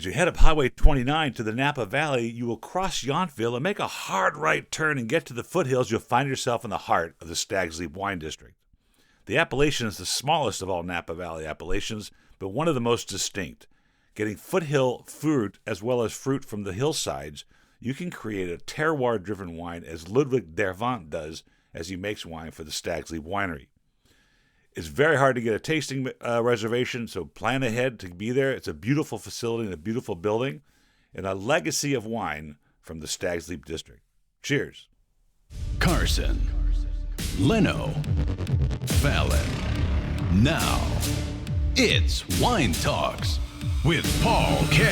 As you head up Highway 29 to the Napa Valley, you will cross Yountville and make a hard right turn and get to the foothills. You'll find yourself in the heart of the Stags Leap Wine District. The appellation is the smallest of all Napa Valley appellations, but one of the most distinct. Getting foothill fruit as well as fruit from the hillsides, you can create a terroir-driven wine as Ludovic Dervin does as he makes wine for the Stags Leap Winery. It's very hard to get a tasting reservation, so plan ahead to be there. It's a beautiful facility and a beautiful building, and a legacy of wine from the Stags Leap District. Cheers. Carson, Leno, Fallon. Now, it's Wine Talks with Paul K.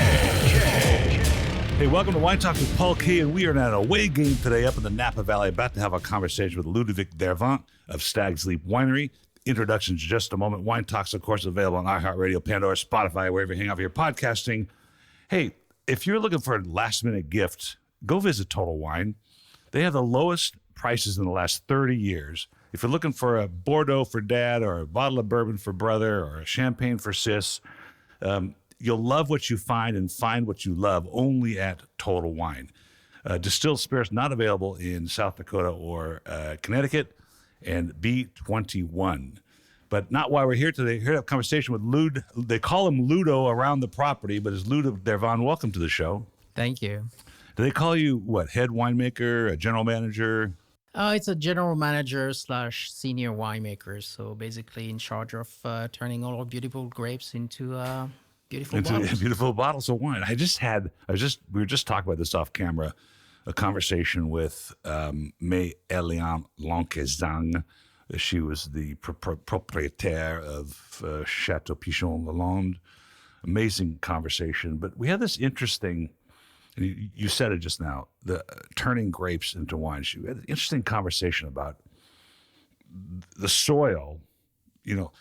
Hey, welcome to Wine Talks with Paul K. And we are at an away game today up in the Napa Valley, about to have a conversation with Ludovic Dervin of Stags Leap Winery. Introductions in just a moment. Wine Talks, of course, available on iHeartRadio, Pandora, Spotify, wherever you hang out your podcasting. Hey, if you're looking for a last-minute gift, go visit Total Wine. They have the lowest prices in the last 30 years. If you're looking for a Bordeaux for dad or a bottle of bourbon for brother or a champagne for sis, you'll love what you find and find what you love only at Total Wine. Distilled spirits not available in South Dakota or Connecticut, and B21. But not why we're here today. Here to have a conversation with Lud. They call him Ludo around the property, but it's Ludovic Dervin. Welcome to the show. Thank you. Do they call you, what, head winemaker, a general manager? It's a general manager / senior winemaker. So basically in charge of turning all our beautiful grapes into beautiful bottles. Beautiful bottles of wine. We were just talking about this off camera, a conversation with May Eliane Lanquezang. She was the propriétaire of Chateau Pichon Lalonde. Amazing conversation. But we had this interesting, and you said it just now, the turning grapes into wine. We had an interesting conversation about the soil. You know,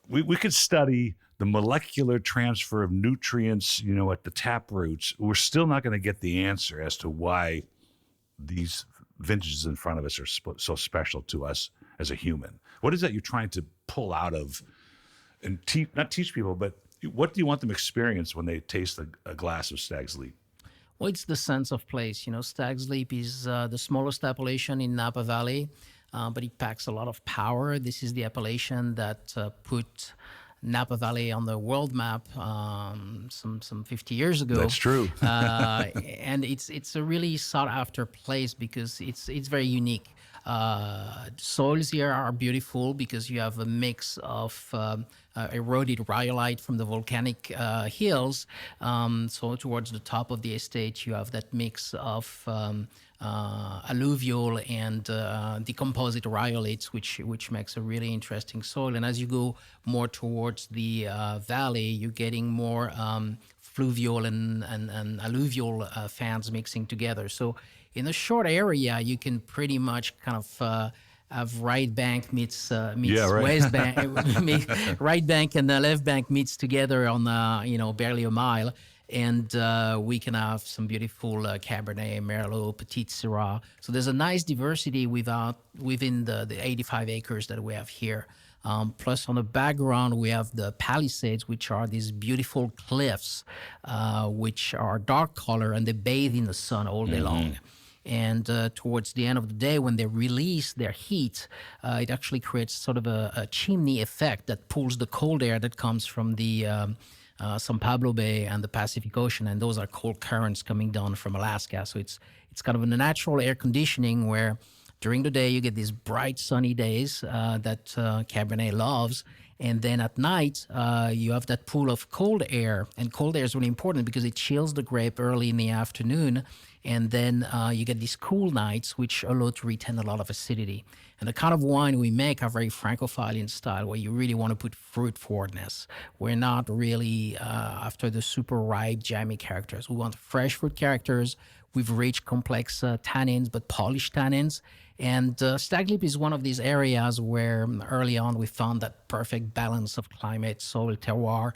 we could study the molecular transfer of nutrients, at the tap roots. We're still not going to get the answer as to why these vintages in front of us are so special to us as a human. What is that you're trying to pull out of and not teach people, but what do you want them to experience when they taste a glass of Stags Leap? Well, it's the sense of place. Stags Leap is the smallest appellation in Napa Valley, but it packs a lot of power. This is the appellation that put Napa Valley on the world map some 50 years ago. That's true. And it's a really sought after place because it's very unique. Soils here are beautiful because you have a mix of eroded rhyolite from the volcanic hills. So towards the top of the estate, you have that mix of alluvial and decomposite rhyolites, which makes a really interesting soil. And as you go more towards the valley, you're getting more fluvial and alluvial fans mixing together. So in a short area, you can pretty much kind of have right bank meets west bank, right bank and the left bank meets together on barely a mile. And we can have some beautiful Cabernet, Merlot, Petit Syrah. So there's a nice diversity within the 85 acres that we have here. Plus, on the background, we have the Palisades, which are these beautiful cliffs, which are dark color, and they bathe in the sun all day long. And towards the end of the day, when they release their heat, it actually creates sort of a chimney effect that pulls the cold air that comes from the San Pablo Bay and the Pacific Ocean, and those are cold currents coming down from Alaska. So it's kind of a natural air conditioning where during the day you get these bright sunny days that Cabernet loves, and then at night you have that pool of cold air, and cold air is really important because it chills the grape early in the afternoon, and then you get these cool nights which allow to retain a lot of acidity. And the kind of wine we make are very Francophile in style, where you really want to put fruit forwardness. We're not really after the super ripe, jammy characters. We want fresh fruit characters with rich, complex tannins, but polished tannins. And Stags Leap is one of these areas where early on we found that perfect balance of climate, soil, terroir.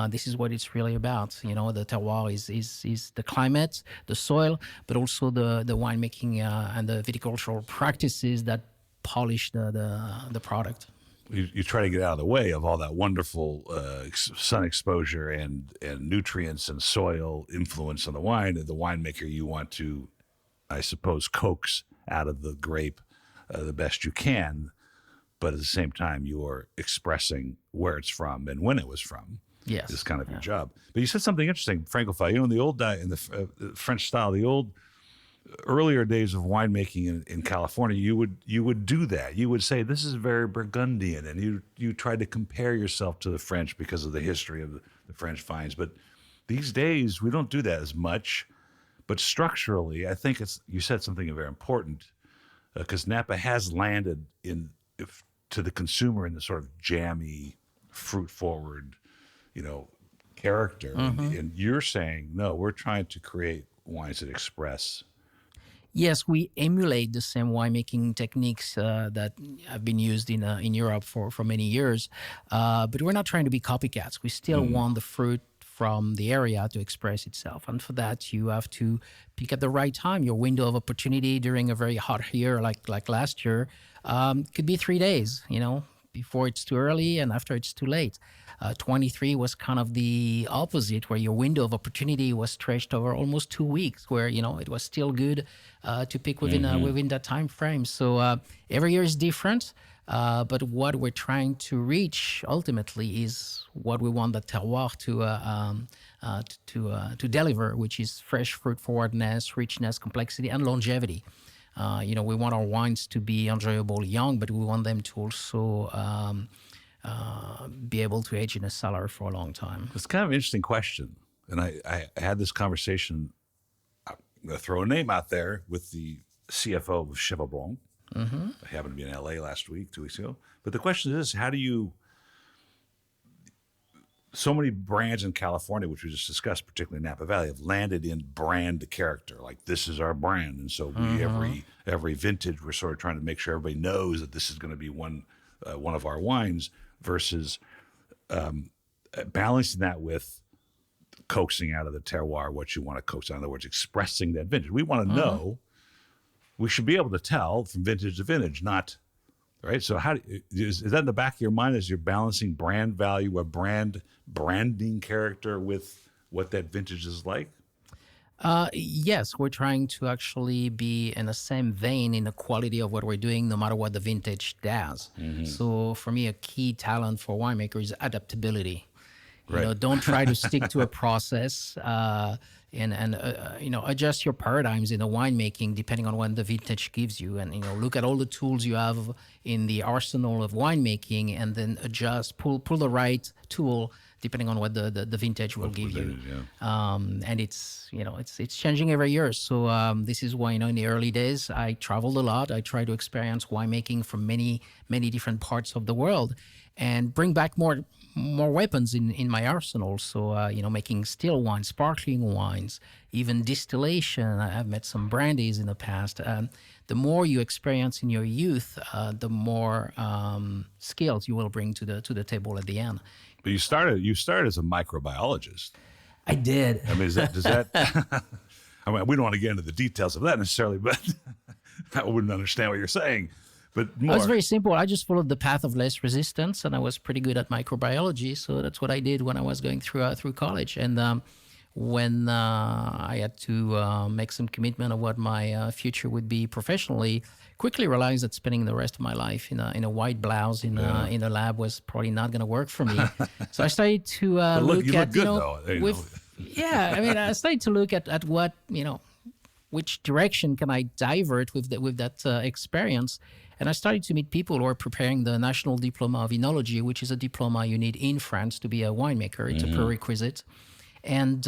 This is what it's really about. The terroir is the climate, the soil, but also the winemaking and the viticultural practices that polish the product. you try to get out of the way of all that wonderful sun exposure and nutrients and soil influence on the wine. And the winemaker, you want to, I suppose, coax out of the grape the best you can, but at the same time, you're expressing where it's from and when it was from. Yes, is kind of your job. But you said something interesting, Francophile. In the old in the French style, the old earlier days of winemaking in California, you would do that. You would say this is very Burgundian, and you tried to compare yourself to the French because of the history of the French vines. But these days we don't do that as much. But structurally, I think you said something very important because Napa has landed to the consumer in the sort of jammy, fruit forward, character. And you're saying no, we're trying to create wines that express. Yes, we emulate the same winemaking techniques that have been used in Europe for many years, but we're not trying to be copycats. We still want the fruit from the area to express itself, and for that you have to pick at the right time. Your window of opportunity during a very hot year like last year could be 3 days, before it's too early and after it's too late. 23 was kind of the opposite, where your window of opportunity was stretched over almost 2 weeks, where it was still good to pick within that time frame. So every year is different, but what we're trying to reach ultimately is what we want the terroir to deliver, which is fresh fruit forwardness, richness, complexity, and longevity. We want our wines to be enjoyable young, but we want them to also be able to age in a cellar for a long time. It's kind of an interesting question. And I had this conversation, I'm going to throw a name out there, with the CFO of Cheval Blanc. I happened to be in LA 2 weeks ago. But the question is, how do you, so many brands in California, which we just discussed, particularly Napa Valley, have landed in brand character. Like, this is our brand. And so every vintage, we're sort of trying to make sure everybody knows that this is going to be one of our wines, versus balancing that with coaxing out of the terroir what you want to coax out. In other words, expressing that vintage. We want to know, we should be able to tell from vintage to vintage, not, right? So is that in the back of your mind as you're balancing brand value, a branding character with what that vintage is like? Yes, we're trying to actually be in the same vein in the quality of what we're doing, no matter what the vintage does. So for me, a key talent for winemaker is adaptability. Right. Don't try to stick to a process and adjust your paradigms in the winemaking depending on what the vintage gives you. And, look at all the tools you have in the arsenal of winemaking, and then adjust, pull the right tool depending on what the vintage will give you. And it's changing every year. So this is why, in the early days, I traveled a lot. I tried to experience winemaking from many, many different parts of the world and bring back more weapons in my arsenal. So, making still wines, sparkling wines, even distillation. I've met some brandies in the past. The more you experience in your youth, the more skills you will bring to the table at the end. But you started as a microbiologist. I did. I mean, does that? I mean, we don't want to get into the details of that necessarily, but I wouldn't understand what you're saying. But more. It was very simple. I just followed the path of less resistance, and I was pretty good at microbiology. So that's what I did when I was going through college. And when I had to make some commitment of what my future would be professionally, quickly realized that spending the rest of my life in a white blouse in a lab was probably not going to work for me. So I started to look at, I started to look at what, which direction can I divert with that experience. And I started to meet people who are preparing the National Diploma of Enology, which is a diploma you need in France to be a winemaker. It's a prerequisite. And,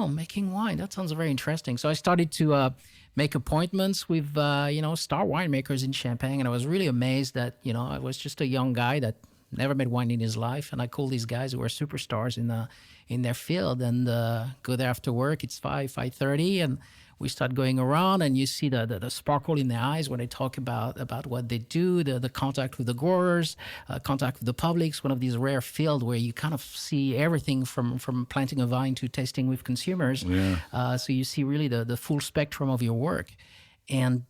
making wine, that sounds very interesting. So I started to make appointments with, star winemakers in Champagne. And I was really amazed that, I was just a young guy that never made wine in his life. And I call these guys who are superstars in their field and go there after work. It's 5:30, and we start going around, and you see the sparkle in their eyes when they talk about what they do, the contact with the growers, contact with the public. It's one of these rare fields where you kind of see everything from planting a vine to tasting with consumers. Yeah. So you see really the full spectrum of your work. And,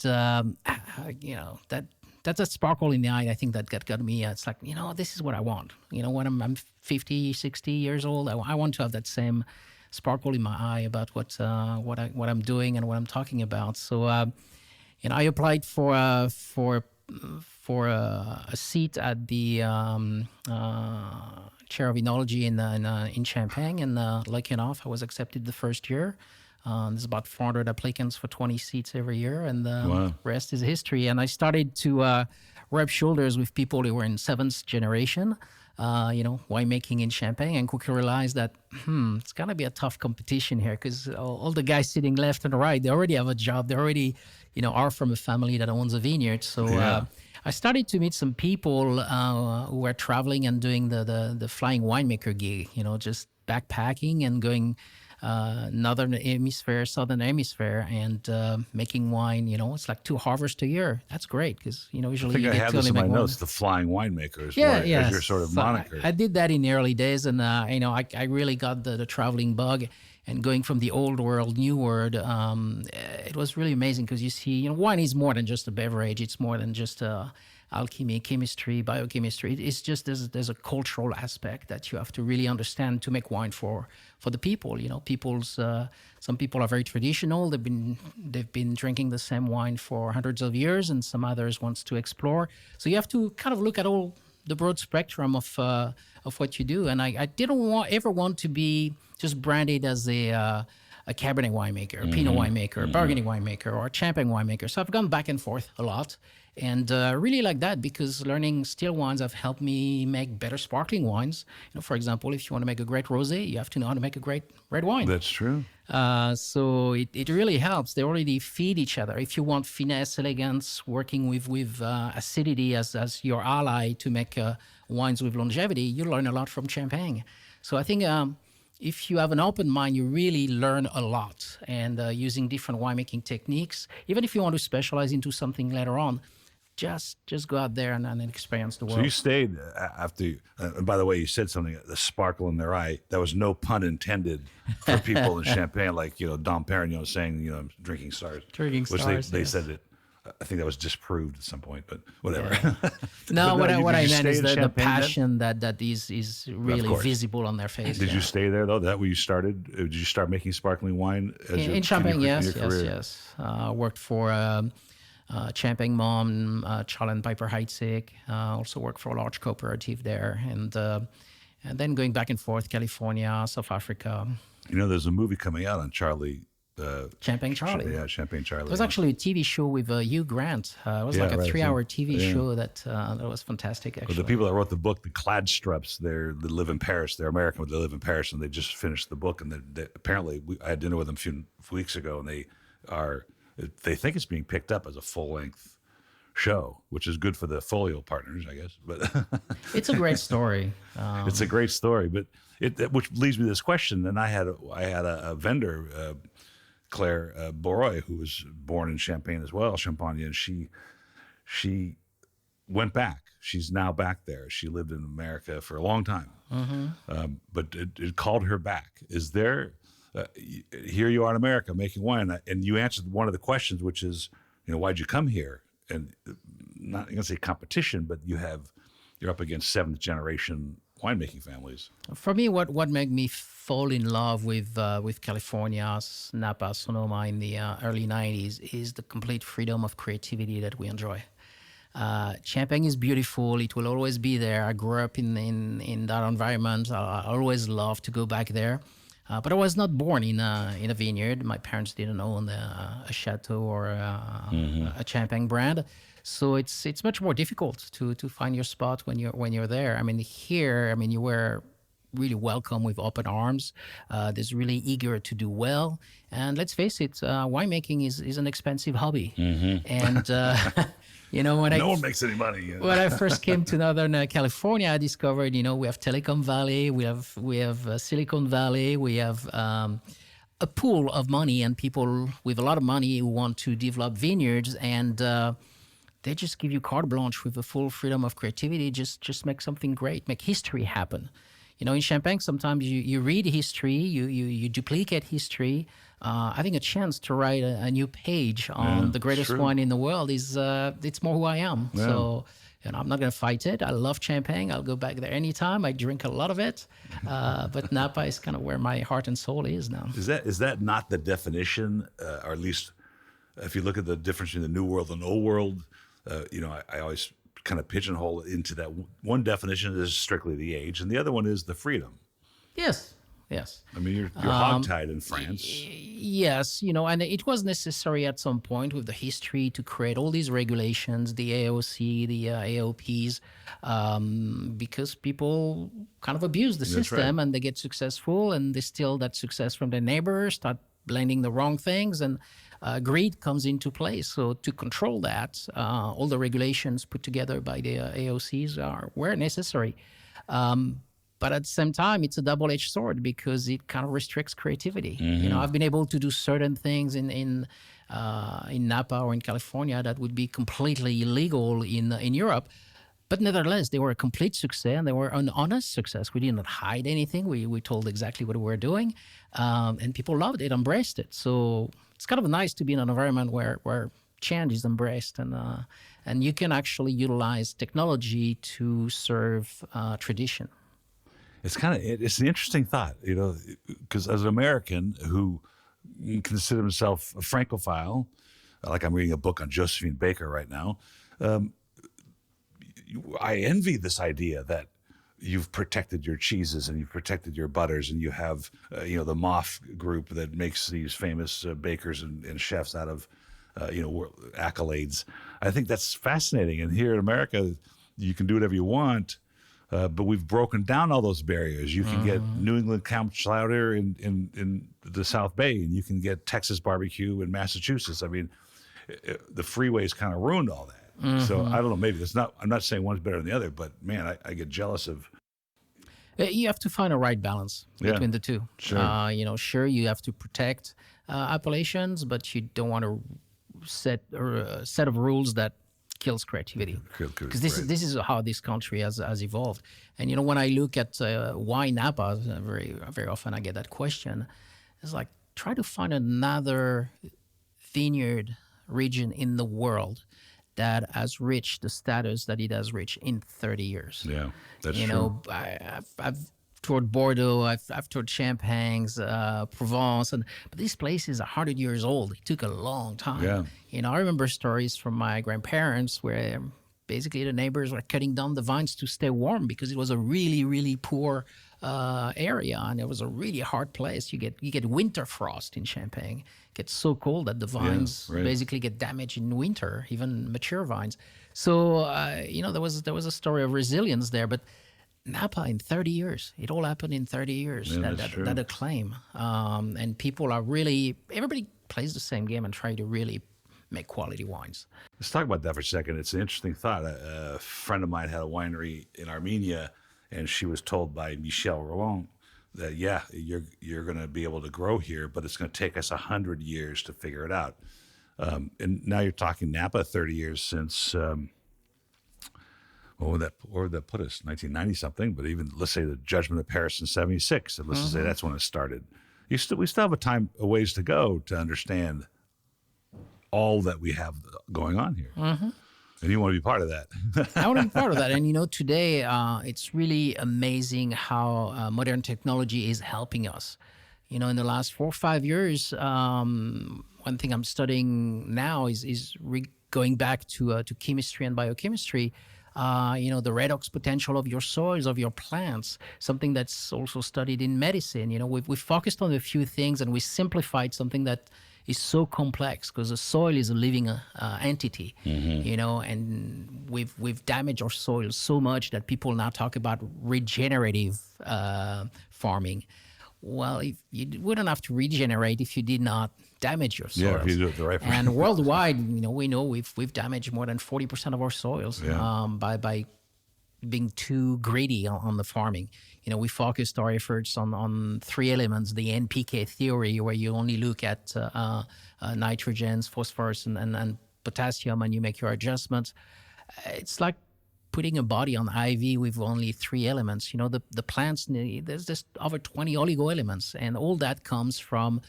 that that's a sparkle in the eye. I think that got me. It's like, this is what I want. When I'm 50, 60 years old, I want to have that same sparkle in my eye about what I'm doing and what I'm talking about. So, I applied for a seat at the chair of enology in Champagne, and lucky enough, I was accepted the first year. There's about 400 applicants for 20 seats every year, and the rest is history. And I started to rub shoulders with people who were in seventh generation, winemaking in Champagne, and quickly realized that it's gonna be a tough competition here, because all the guys sitting left and right, they already have a job. They already, are from a family that owns a vineyard. So I started to meet some people who were traveling and doing the flying winemaker gig, just backpacking and going northern hemisphere, southern hemisphere, and making wine. It's like 2 harvests a year. That's great, because usually I think you I get have to this only in my make notes, one. the flying winemaker as your sort of So moniker. I did that in the early days, and I really got the traveling bug, and going from the old world, new world. It was really amazing, because you see, wine is more than just a beverage. It's more than just alchemy, chemistry, biochemistry. It's just there's a cultural aspect that you have to really understand to make wine for the people. Some people are very traditional. They've been drinking the same wine for hundreds of years, and some others wants to explore. So you have to kind of look at all the broad spectrum of what you do. And I didn't ever want to be just branded as a Cabernet winemaker, a Pinot winemaker, a Burgundy winemaker, or a Champagne winemaker. So I've gone back and forth a lot, and really like that, because learning still wines have helped me make better sparkling wines. For example, if you want to make a great rosé, you have to know how to make a great red wine. That's true. So it really helps. They already feed each other. If you want finesse, elegance, working with acidity as your ally to make wines with longevity, you learn a lot from Champagne. So I think if you have an open mind, you really learn a lot. And using different winemaking techniques, even if you want to specialize into something later on, just go out there and experience the world. So you stayed after. And by the way, you said something. The sparkle in their eye. That was no pun intended for people in Champagne, like Dom Perignon saying, I'm drinking stars. Drinking which stars, they yes. said it. I think that was disproved at some point, but whatever. Yeah. No, what I meant is the Champagne passion that is really visible on their face. Did you stay there though? That where you started? Did you start making sparkling wine in Champagne? Yes. Worked for Champagne Mom, Charles and Piper Heidsieck. Also worked for a large cooperative there, and then going back and forth, California, South Africa. There's a movie coming out on Charlie. Champagne Charlie. Yeah, Champagne Charlie. It was actually a TV show with Hugh Grant. It was like a 3-hour TV show that was fantastic, actually. Well, the people that wrote the book, the Cladstrups, they live in Paris. They're American, but they live in Paris, and they just finished the book. And apparently, I had dinner with them a few weeks ago, and they think it's being picked up as a full-length show, which is good for the folio partners, I guess. But it's a great story. It's a great story, but which leads me to this question. And I had a vendor. Claire Boroy, who was born in Champagne as well, Champagne, and she went back. She's now back there. She lived in America for a long time, but it called her back. Is there, here you are in America making wine, and you answered one of the questions, which is, why'd you come here? And not going to say competition, but you're up against 7th generation winemaking families. For me, what made me fall in love with California, Napa, Sonoma in the early 90s is the complete freedom of creativity that we enjoy. Champagne is beautiful. It will always be there. I grew up in that environment. I always love to go back there. But I was not born in a vineyard. My parents didn't own a chateau or a Champagne brand. So it's much more difficult to find your spot when you're there. I mean, here, you were really welcome with open arms. There's really eager to do well. And let's face it, winemaking is an expensive hobby. And when no one makes any money. When I first came to Northern California, I discovered, we have Telecom Valley, we have Silicon Valley, we have a pool of money and people with a lot of money who want to develop vineyards, and they just give you carte blanche with the full freedom of creativity. Just make something great, make history happen. in Champagne, sometimes you read history, you duplicate history. Having a chance to write a new page on the greatest true. wine in the world is it's more who I am. Yeah. So I'm not going to fight it. I love Champagne. I'll go back there anytime. I drink a lot of it. But Napa is kind of where my heart and soul is now. Is that not the definition, or at least if you look at the difference between the New World and Old World? I always kind of pigeonhole it into that. One definition is strictly the age, and the other one is the freedom. Yes. I mean, you're hogtied in France. Yes, and it was necessary at some point with the history to create all these regulations, the AOC, the AOPs, because people kind of abuse the system and they get successful and they steal that success from their neighbors, start blending the wrong things, and greed comes into place. So to control that, all the regulations put together by the AOCs were necessary. But at the same time, it's a double-edged sword because it kind of restricts creativity. I've been able to do certain things in Napa or in California that would be completely illegal in Europe. But nevertheless, they were a complete success, and they were an honest success. We didn't hide anything. We told exactly what we were doing, and people loved it, embraced it. So it's kind of nice to be in an environment where change is embraced, and you can actually utilize technology to serve tradition. It's an interesting thought, because as an American who considers himself a Francophile, like I'm reading a book on Josephine Baker right now, I envy this idea that you've protected your cheeses and you've protected your butters, and you have, the MOF group that makes these famous bakers and chefs out of, accolades. I think that's fascinating. And here in America, you can do whatever you want. But we've broken down all those barriers. You can get New England clam chowder in the South Bay, and you can get Texas barbecue in Massachusetts. I mean, the freeways kind of ruined all that. So I don't know. Maybe I'm not saying one's better than the other, but man, I get jealous of. You have to find a right balance between the two. Sure. Sure, you have to protect appellations, but you don't want to set a set of rules that kills creativity, because this is how this country has evolved. And when I look at why Napa, very very often I get that question. It's like, try to find another vineyard region in the world that has reached the status that it has reached in 30 years. Yeah, that's true. I've toured Bordeaux, I've toured Champagnes, Provence, but these places are 100 years old. It took a long time. Yeah. I remember stories from my grandparents where basically the neighbors were cutting down the vines to stay warm because it was a really, really poor area, and it was a really hard place. You get winter frost in Champagne. It gets so cold that the vines basically get damaged in winter, even mature vines. So there was a story of resilience there, but Napa in 30 years. It all happened in 30 years, that acclaim. And people are everybody plays the same game and try to really make quality wines. Let's talk about that for a second. It's an interesting thought. A friend of mine had a winery in Armenia, and she was told by Michel Roland that, you're going to be able to grow here, but it's going to take us 100 years to figure it out. And now you're talking Napa, 30 years since... where would that put us? 1990 something, but even let's say the Judgment of Paris in 76, and let's just say that's when it started. We still have a ways to go to understand all that we have going on here. And you want to be part of that. I want to be part of that. And today it's really amazing how modern technology is helping us. In the last 4 or 5 years, one thing I'm studying now is going back to chemistry and biochemistry. The redox potential of your soils, of your plants, something that's also studied in medicine. We've focused on a few things and we simplified something that is so complex because the soil is a living entity, and we've damaged our soil so much that people now talk about regenerative farming. Well, if you wouldn't have to regenerate if you did not damage your soils. Yeah, if you do it the right way. And worldwide, we know we've damaged more than 40% of our soils by being too greedy on the farming. We focused our efforts on 3 elements, the NPK theory, where you only look at nitrogens, phosphorus, and potassium, and you make your adjustments. It's like putting a body on IV with only 3 elements. The plants, there's just over 20 oligo elements, and all that comes from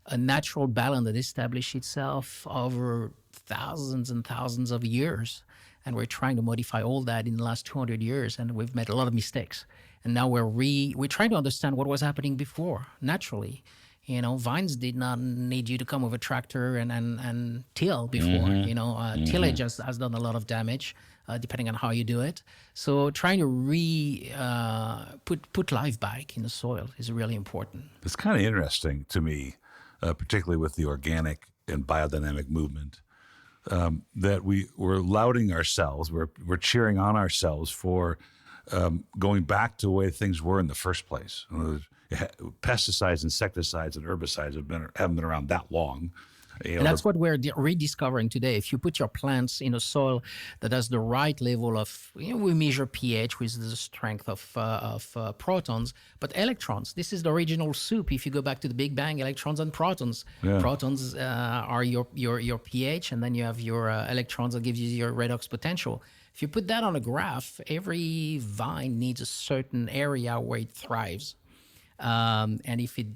a natural balance that established itself over thousands and thousands of years. And we're trying to modify all that in the last 200 years, and we've made a lot of mistakes. And now we're trying to understand what was happening before, naturally. Vines did not need you to come with a tractor and till before. Tillage has done a lot of damage, depending on how you do it. So trying to put life back in the soil is really important. It's kind of interesting to me, particularly with the organic and biodynamic movement, that we're lauding ourselves, we're cheering on ourselves for going back to the way things were in the first place. Pesticides, insecticides, and herbicides haven't been around that long. And that's what we're rediscovering today. If you put your plants in a soil that has the right level of, we measure pH, which is the strength of protons, but electrons. This is the original soup. If you go back to the Big Bang, electrons and protons. Yeah. Protons are your pH, and then you have your electrons that gives you your redox potential. If you put that on a graph, every vine needs a certain area where it thrives. And if it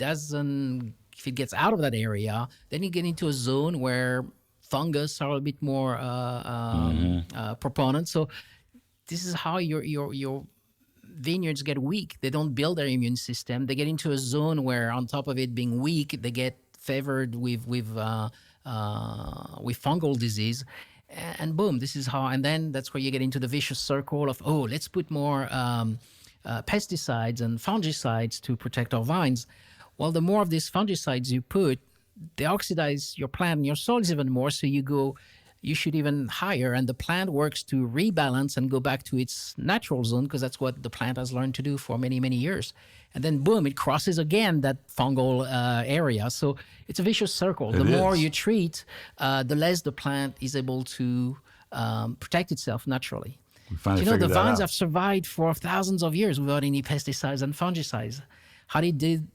gets out of that area, then you get into a zone where fungus are a bit more proponent. So this is how your vineyards get weak. They don't build their immune system. They get into a zone where, on top of it being weak, they get favored with fungal disease. And boom, this is how. And then that's where you get into the vicious circle of, let's put more pesticides and fungicides to protect our vines. Well, the more of these fungicides you put, they oxidize your plant and your soils even more. So you should even higher, and the plant works to rebalance and go back to its natural zone, because that's what the plant has learned to do for many, many years. And then boom, it crosses again that fungal area. So it's a vicious circle. The more you treat, the less the plant is able to protect itself naturally. The vines have survived for thousands of years without any pesticides and fungicides. How they did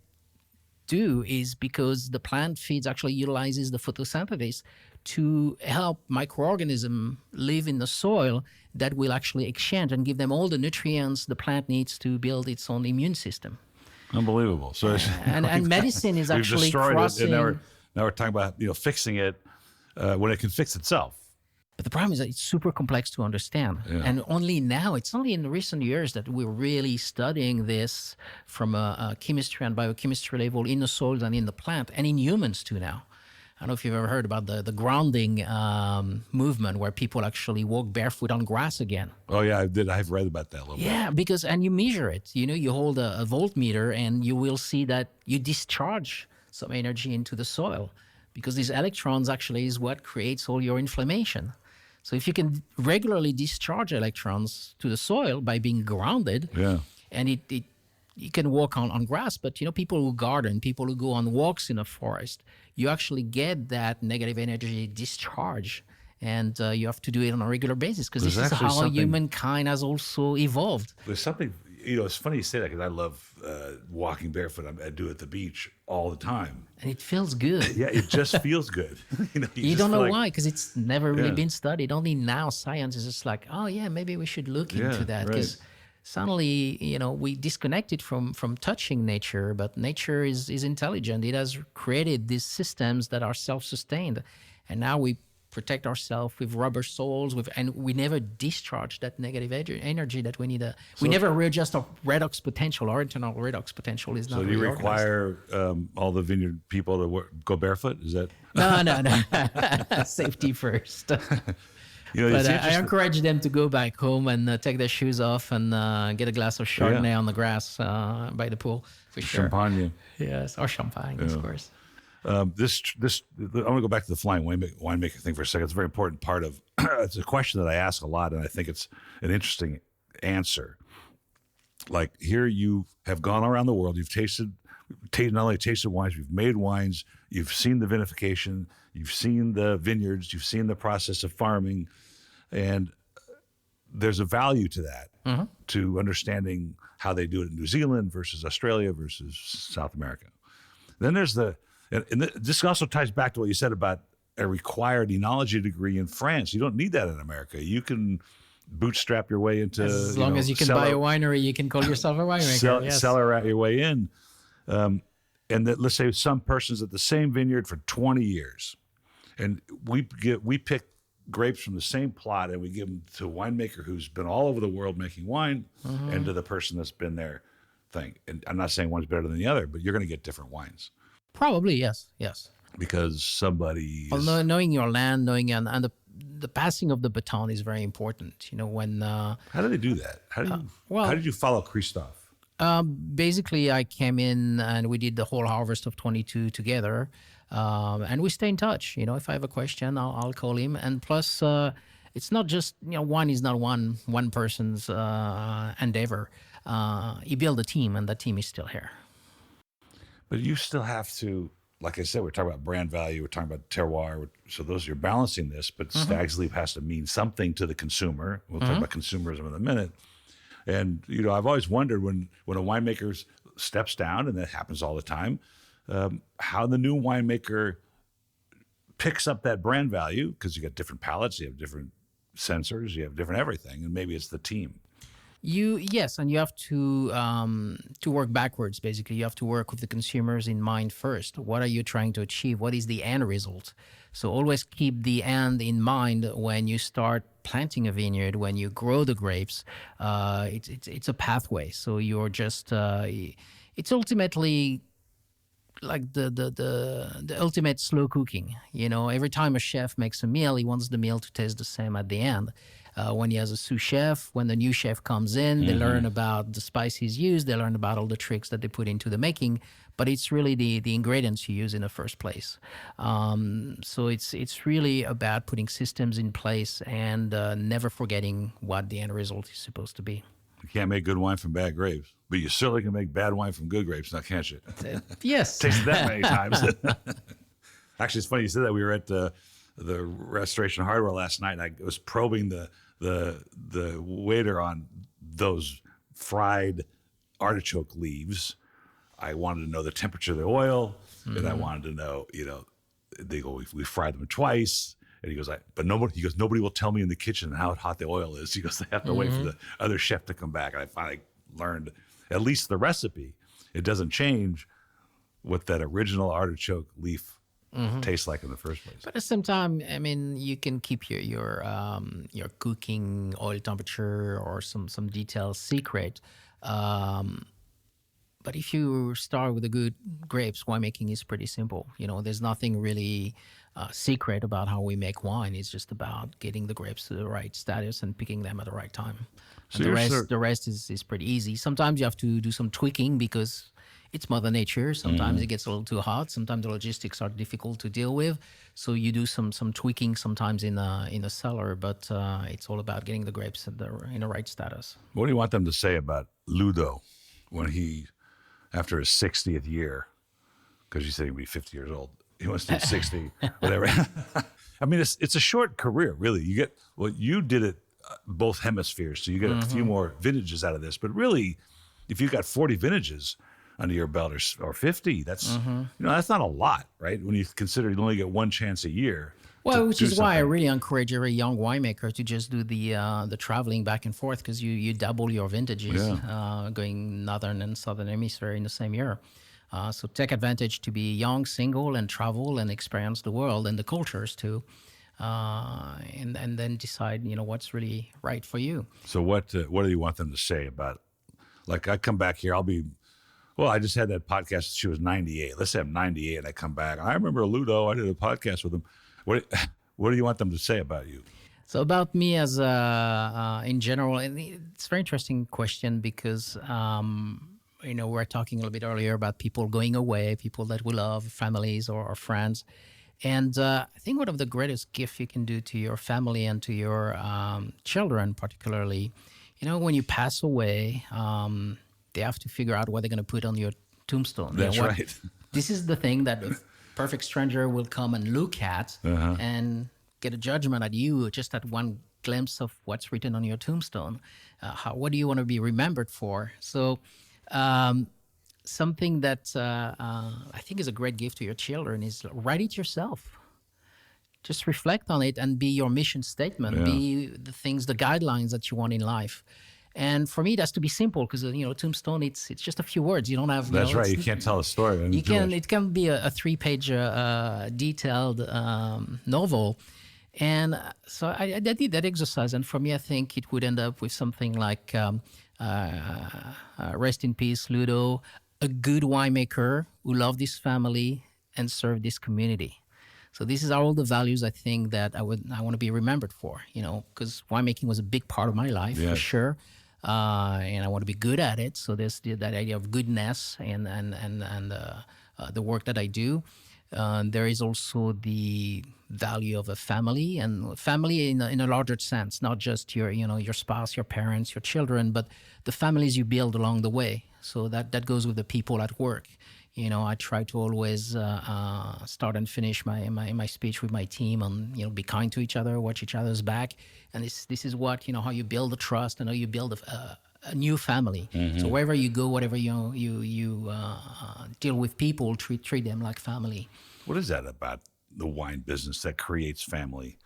do is because the plant feeds actually utilizes the photosynthesis to help microorganisms live in the soil that will actually exchange and give them all the nutrients the plant needs to build its own immune system. Unbelievable. So and medicine is actually crossing. It, now we're talking about fixing it when it can fix itself. But the problem is that it's super complex to understand. Yeah. And it's only in recent years that we're really studying this from a chemistry and biochemistry level in the soils and in the plant and in humans too now. I don't know if you've ever heard about the grounding movement, where people actually walk barefoot on grass again. Oh, yeah, I did. I've read about that a little bit. Yeah, and you measure it. You hold a voltmeter and you will see that you discharge some energy into the soil, because these electrons actually is what creates all your inflammation. So if you can regularly discharge electrons to the soil by being grounded, and you can walk on grass, but people who garden, people who go on walks in a forest, you actually get that negative energy discharge, and you have to do it on a regular basis, because this is how humankind has also evolved. There's something, it's funny you say that, because I love walking barefoot. I do it at the beach all the time. And it feels good. Yeah, it just feels good. You don't know why, because it's never really been studied. Only now science is just like, maybe we should look into that. Because suddenly, we disconnected from touching nature, but nature is intelligent. It has created these systems that are self-sustained. And now we protect ourselves with rubber soles, and we never discharge that negative energy that we need. We never readjust our redox potential. Our internal redox potential is not. So do you require all the vineyard people to go barefoot? Is that no? Safety first. But I encourage them to go back home and take their shoes off and get a glass of Chardonnay on the grass by the pool. For sure. Champagne. Yes, or champagne, of course. I want to go back to the flying winemaker thing for a second. It's a very important part of. It's a question that I ask a lot, and I think it's an interesting answer. Like, here you have gone around the world. You've not only tasted wines, you've made wines. You've seen the vinification. You've seen the vineyards. You've seen the process of farming, and there's a value to that, to understanding how they do it in New Zealand versus Australia versus South America. Then there's and this also ties back to what you said about a required enology degree in France. You don't need that in America. You can bootstrap your way into. As long as you can buy a winery, you can call yourself a winemaker. Yes. Cellar your way in. And that, let's say some person's at the same vineyard for 20 years, and we pick grapes from the same plot, and we give them to a winemaker who's been all over the world making wine, and to the person that's been there. And I'm not saying one's better than the other, but you're going to get different wines. Probably, yes. Because somebody. Well, knowing your land, and the passing of the baton is very important. When. How do they do that? How did you follow Christophe? Basically, I came in and we did the whole harvest of 22 together, and we stay in touch. If I have a question, I'll call him. And plus, it's not just wine is not one person's endeavor. He built a team, and that team is still here. But you still have to, like I said, we're talking about brand value, we're talking about terroir. So you're balancing this, but Stags Leap has to mean something to the consumer. We'll talk about consumerism in a minute. And, I've always wondered when a winemaker steps down, and that happens all the time, how the new winemaker picks up that brand value, because you got different palates, you have different sensors, you have different everything, and maybe it's the team. Yes, and you have to work backwards, basically. You have to work with the consumers in mind first. What are you trying to achieve? What is the end result? So always keep the end in mind when you start planting a vineyard, when you grow the grapes. It's a pathway. So you're just, it's ultimately like the ultimate slow cooking. Every time a chef makes a meal, he wants the meal to taste the same at the end. When he has a sous chef, when the new chef comes in, they learn about the spices used, they learn about all the tricks that they put into the making, but it's really the ingredients you use in the first place. So it's really about putting systems in place and never forgetting what the end result is supposed to be. You can't make good wine from bad grapes, but you certainly can make bad wine from good grapes, now can't you? Yes. Tasted that many times. Actually, it's funny you said that. We were at the Restoration Hardware last night, and I was probing the waiter on those fried artichoke leaves. I wanted to know the temperature of the oil, and I wanted to know, they go, we fried them twice. And he goes, nobody will tell me in the kitchen how hot the oil is. He goes, they have to wait for the other chef to come back. And I finally learned at least the recipe. It doesn't change what that original artichoke leaf tastes like in the first place. But at the same time, you can keep your cooking oil temperature or some details secret. But if you start with the good grapes, winemaking is pretty simple. There's nothing really secret about how we make wine. It's just about getting the grapes to the right status and picking them at the right time. So and the rest is pretty easy. Sometimes you have to do some tweaking because it's Mother Nature. Sometimes it gets a little too hot. Sometimes the logistics are difficult to deal with. So you do some tweaking sometimes in a cellar, but it's all about getting the grapes in the right status. What do you want them to say about Ludo when he, after his 60th year, because you said he'd be 50 years old, he wants to do 60, whatever. It's a short career, really. You did it both hemispheres, so you get a few more vintages out of this. But really, if you've got 40 vintages under your belt or 50, that's that's not a lot, right? When you consider you only get one chance a year. Well, which is why I really encourage every young winemaker to just do the traveling back and forth, because you double your vintages going northern and southern hemisphere in the same year. So take advantage to be young, single, and travel and experience the world and the cultures too, and then decide what's really right for you. So what do you want them to say about? Like, I come back here, I just had that podcast. She was 98. Let's say I'm 98 and I come back. I remember Ludo. I did a podcast with him. What do you want them to say about you? So about me as in general, and it's a very interesting question because we were talking a little bit earlier about people going away, people that we love, families or friends. And I think one of the greatest gifts you can do to your family and to your children particularly, when you pass away, they have to figure out what they're going to put on your tombstone. That's right. This is the thing that a perfect stranger will come and look at and get a judgment at you just at one glimpse of what's written on your tombstone. What do you want to be remembered for? So something that I think is a great gift to your children is write it yourself. just reflect on it and be your mission statement, be the things, the guidelines that you want in life. And for me, that's to be simple because tombstone, it's just a few words. You don't have. That's right. You can't tell a story. It can be a 3-page detailed novel. And so I did that exercise, and for me, I think it would end up with something like, rest in peace, Ludo, a good winemaker who loved his family and served this community. So these are all the values I think that I want to be remembered for, because winemaking was a big part of my life, for sure. And I want to be good at it. So there's that idea of goodness and the work that I do. There is also the value of a family, and family in a larger sense, not just your spouse, your parents, your children, but the families you build along the way. So that goes with the people at work. I try to always start and finish my speech with my team on, be kind to each other, watch each other's back. And this is what, how you build a trust and how you build a new family. Mm-hmm. So wherever you go, whatever you deal with people, treat them like family. What is that about the wine business that creates family?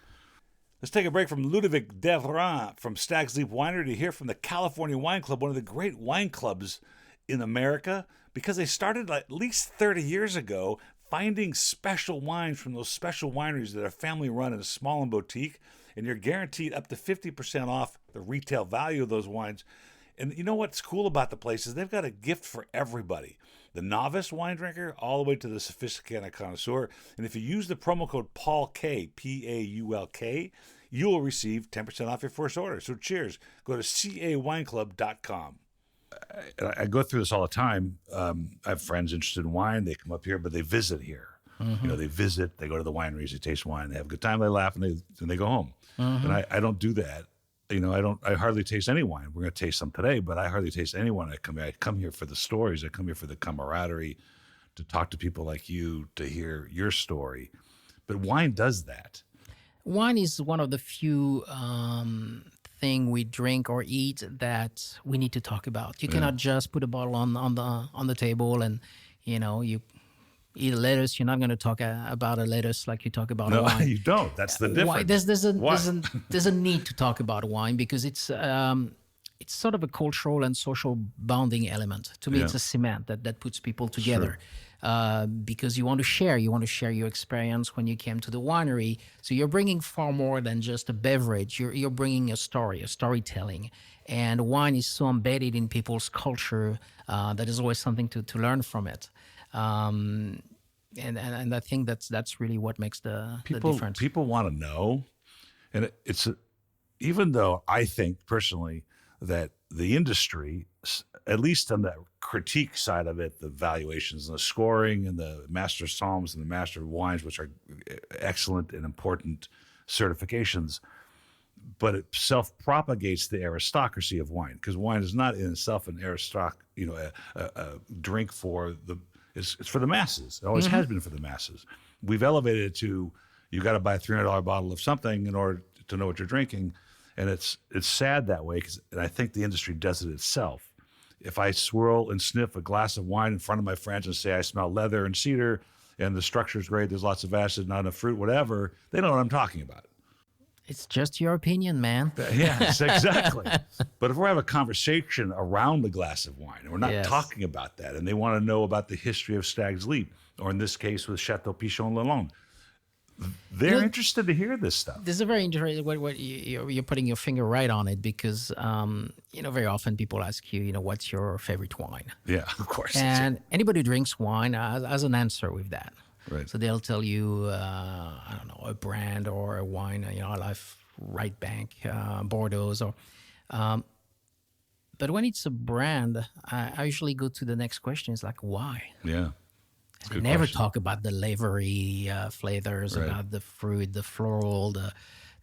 Let's take a break from Ludovic Devrin from Stags Leap Winery to hear from the California Wine Club, one of the great wine clubs in America, because they started at least 30 years ago finding special wines from those special wineries that are family run and small and boutique, and you're guaranteed up to 50% off the retail value of those wines. And you know what's cool about the place is they've got a gift for everybody. The novice wine drinker all the way to the sophisticated connoisseur. And if you use the promo code PAULK, P-A-U-L-K, you will receive 10% off your first order. So cheers. Go to cawineclub.com. I go through this all the time. I have friends interested in wine. They come up here, but they visit here. Mm-hmm. They visit, they go to the wineries, they taste wine, they have a good time, they laugh, and they go home. Mm-hmm. And I don't do that. I hardly taste any wine. We're going to taste some today, but I hardly taste any wine. I come here for the stories. I come here for the camaraderie, to talk to people like you, to hear your story. But wine does that. Wine is one of the few thing we drink or eat that we need to talk about. You cannot just put a bottle on the table and you eat a lettuce. You're not going to talk about a lettuce like you talk about a wine. No, you don't. That's the difference. There's a need to talk about wine because it's sort of a cultural and social bonding element. To me, it's a cement that puts people together. Sure. Because you want to share your experience when you came to the winery. So you're bringing far more than just a beverage. You're bringing a story, a storytelling. And wine is so embedded in people's culture that there's always something to learn from it. And I think that's really what makes the difference. People want to know, and even though I think personally that the industry, at least on the critique side of it, the valuations and the scoring and the Master Psalms and the Master Wines, which are excellent and important certifications, but it self-propagates the aristocracy of wine, because wine is not in itself an a drink for it's for the masses. It always has been for the masses. We've elevated it to, you got to buy a $300 bottle of something in order to know what you're drinking. And it's sad that way, and I think the industry does it itself. If I swirl and sniff a glass of wine in front of my friends and say I smell leather and cedar and the structure's great, there's lots of acid, not enough fruit, whatever, they know what I'm talking about. It's just your opinion, man. Yes, exactly. But if we're having a conversation around the glass of wine, and we're not talking about that, and they want to know about the history of Stags Leap, or in this case with Chateau Pichon Lalonde, they're interested to hear this stuff. This is a very interesting. What you're putting your finger right on it, because very often people ask you, what's your favorite wine? Yeah, of course. And anybody who drinks wine has an answer with that. Right. So they'll tell you, a brand or a wine. I love Right Bank, Bordeaux, but when it's a brand, I usually go to the next question. It's like, why? Yeah. They never talk about the lavery flavors, about the fruit, the floral.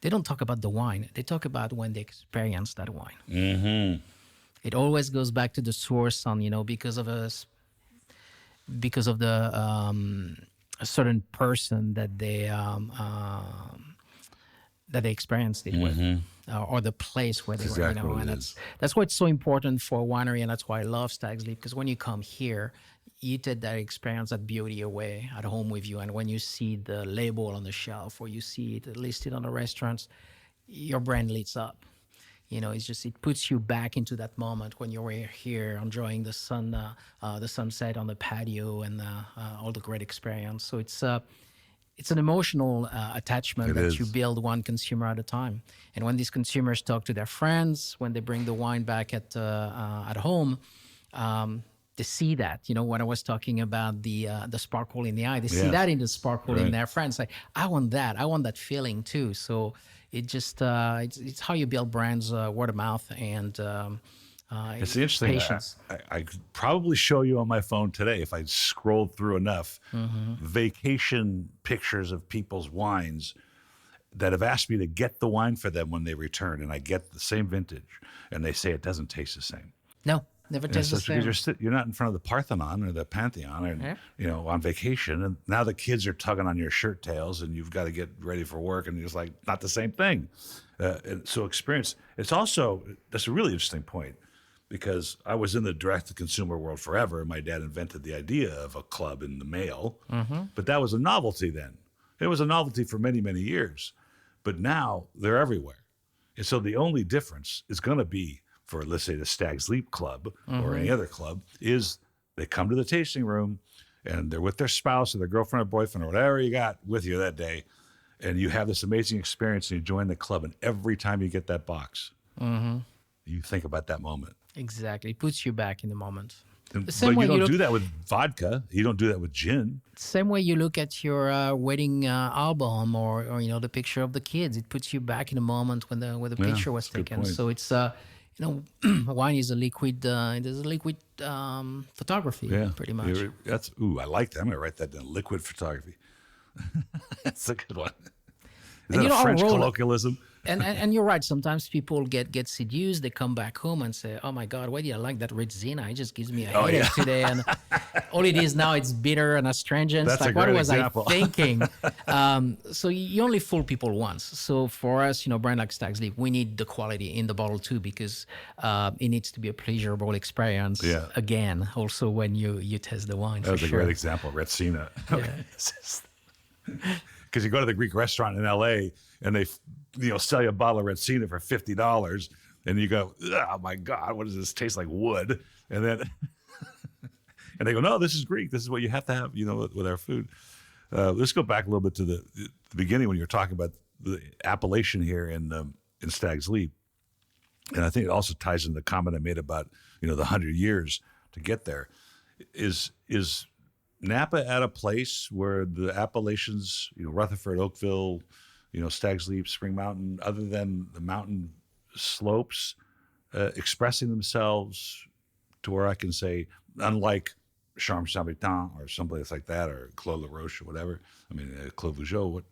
They don't talk about the wine. They talk about when they experience that wine. Mm-hmm. It always goes back to the source on, because of a certain person that they experienced it with, or the place where they were. And that's why it's so important for a winery, and that's why I love Stags Leap, because when you come here, you take that experience, that beauty away at home with you. And when you see the label on the shelf or you see it listed on the restaurants, your brain lights up. It's just, it puts you back into that moment when you were here enjoying the sunset on the patio and all the great experience. So it's an emotional attachment that you build one consumer at a time. And when these consumers talk to their friends, when they bring the wine back at home, they see that. When I was talking about the sparkle in the eye, they see that in the sparkle in their friends. Like, I want that. I want that feeling too. So it just it's how you build brands, word of mouth, and it's interesting. Patience. I could probably show you on my phone today if I scrolled through enough vacation pictures of people's wines that have asked me to get the wine for them when they return, and I get the same vintage, and they say it doesn't taste the same. No, never tastes the same. Because you're not in front of the Parthenon or the Pantheon, or on vacation, and now the kids are tugging on your shirt tails, and you've got to get ready for work, and it's like not the same thing. And so experience. It's also, that's a really interesting point. Because I was in the direct-to-consumer world forever. My dad invented the idea of a club in the mail, but that was a novelty then. It was a novelty for many, many years. But now they're everywhere. And so the only difference is going to be for, let's say, the Stags Leap Club or any other club, is they come to the tasting room and they're with their spouse or their girlfriend or boyfriend or whatever you got with you that day, and you have this amazing experience and you join the club, and every time you get that box, you think about that moment. Exactly. It puts you back in the moment. But you don't do that with vodka. You don't do that with gin. Same way you look at your wedding album or the picture of the kids. It puts you back in the moment when the picture was taken. So it's wine is a liquid. It is a liquid photography. Pretty much. I like that. I'm gonna write that down. Liquid photography. That's a good one. Is and that a French colloquialism? And you're right. Sometimes people get seduced. They come back home and say, "Oh my God, why did I like that Retsina? It just gives me a headache today." And all it is now, it's bitter and astringent. That's like, a great what was example. I thinking? So you only fool people once. So for us, brand like Stags Leap, we need the quality in the bottle too, because it needs to be a pleasurable experience. Again, also when you taste the wine. That was a great example, Retsina. Because you go to the Greek restaurant in LA and they sell you a bottle of Retsina for $50, and you go, oh my God, what does this taste like? Wood. And then and they go, no, this is Greek. This is what you have to have, with our food. Let's go back a little bit to the beginning when you were talking about the appellation here in Stags Leap. And I think it also ties into the comment I made about, the 100 years to get there. Is Napa at a place where the appellations, Rutherford, Oakville, Stags Leap, Spring Mountain, other than the mountain slopes, expressing themselves to where I can say, unlike Charme Saint-Vincent or someplace like that, or Clos La Roche or whatever, Clos Vougeot, what,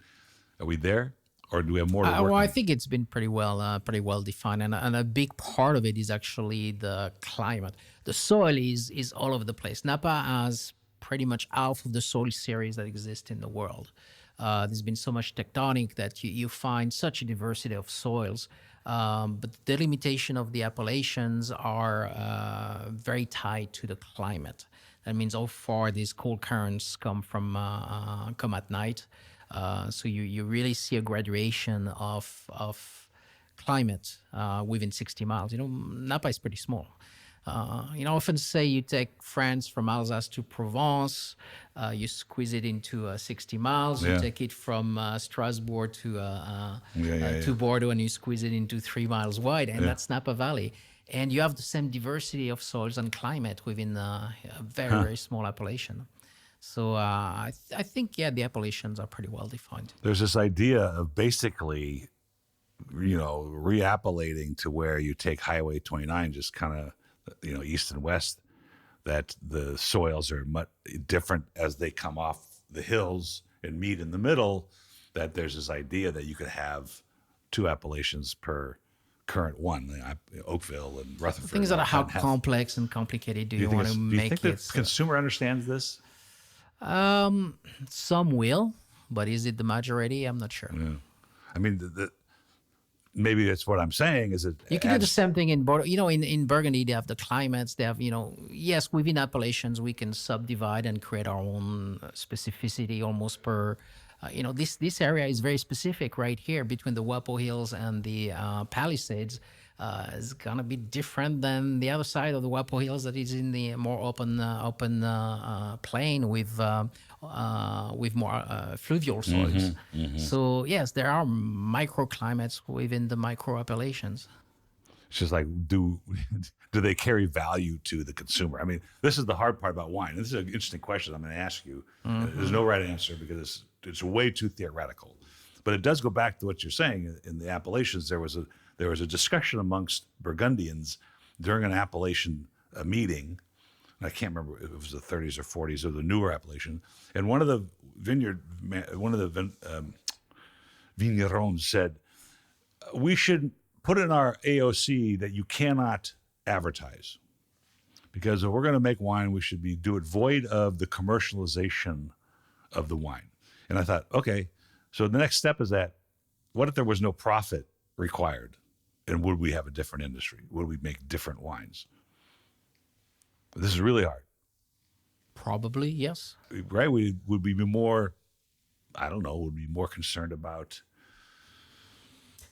are we there? Or do we have more to work on? I think it's been pretty well defined, and a big part of it is actually the climate. The soil is all over the place. Napa has pretty much half of the soil series that exist in the world. There's been so much tectonic that you find such a diversity of soils. But the limitation of the appellations are very tied to the climate. That means how far these cold currents come at night. So you really see a graduation of climate within 60 miles. Napa is pretty small. I often say you take France from Alsace to Provence, you squeeze it into 60 miles. You take it from Strasbourg to Bordeaux, and you squeeze it into 3 miles wide, and that's Napa Valley. And you have the same diversity of soils and climate within a very, very small appellation. So I think, the appellations are pretty well defined. There's this idea of basically, reappellating to where you take Highway 29, just kind of, east and west, that the soils are much different as they come off the hills and meet in the middle, that there's this idea that you could have 2 appellations per current one, Oakville and Rutherford. Things that are how complex and complicated do you want to make it? Do you think the consumer understands this? Some will, but is it the majority? I'm not sure. Yeah. maybe that's what I'm saying is it You can do the same thing in in Burgundy. They have the climates. They have yes, within appellations we can subdivide and create our own specificity almost per. This area is very specific right here between the Wapo Hills and the Palisades. Is gonna be different than the other side of the Wapo Hills that is in the more open plain with more fluvial soils. So yes, there are microclimates within the micro appellations. It's just like, do they carry value to the consumer? I mean, this is the hard part about wine. This is an interesting question I'm going to ask you. There's no right answer because it's way too theoretical. But it does go back to what you're saying. In the appellations, there was a discussion amongst Burgundians during an appellation meeting. I can't remember if it was the 30s or 40s or the newer appellation. And one of the vignerons said, we should put in our AOC that you cannot advertise. Because if we're going to make wine, we should do it void of the commercialization of the wine. And I thought, okay, so the next step is that, what if there was no profit required? And would we have a different industry? Would we make different wines? This is really hard. Probably, yes. Right? We would be more, I don't know, would be more concerned about.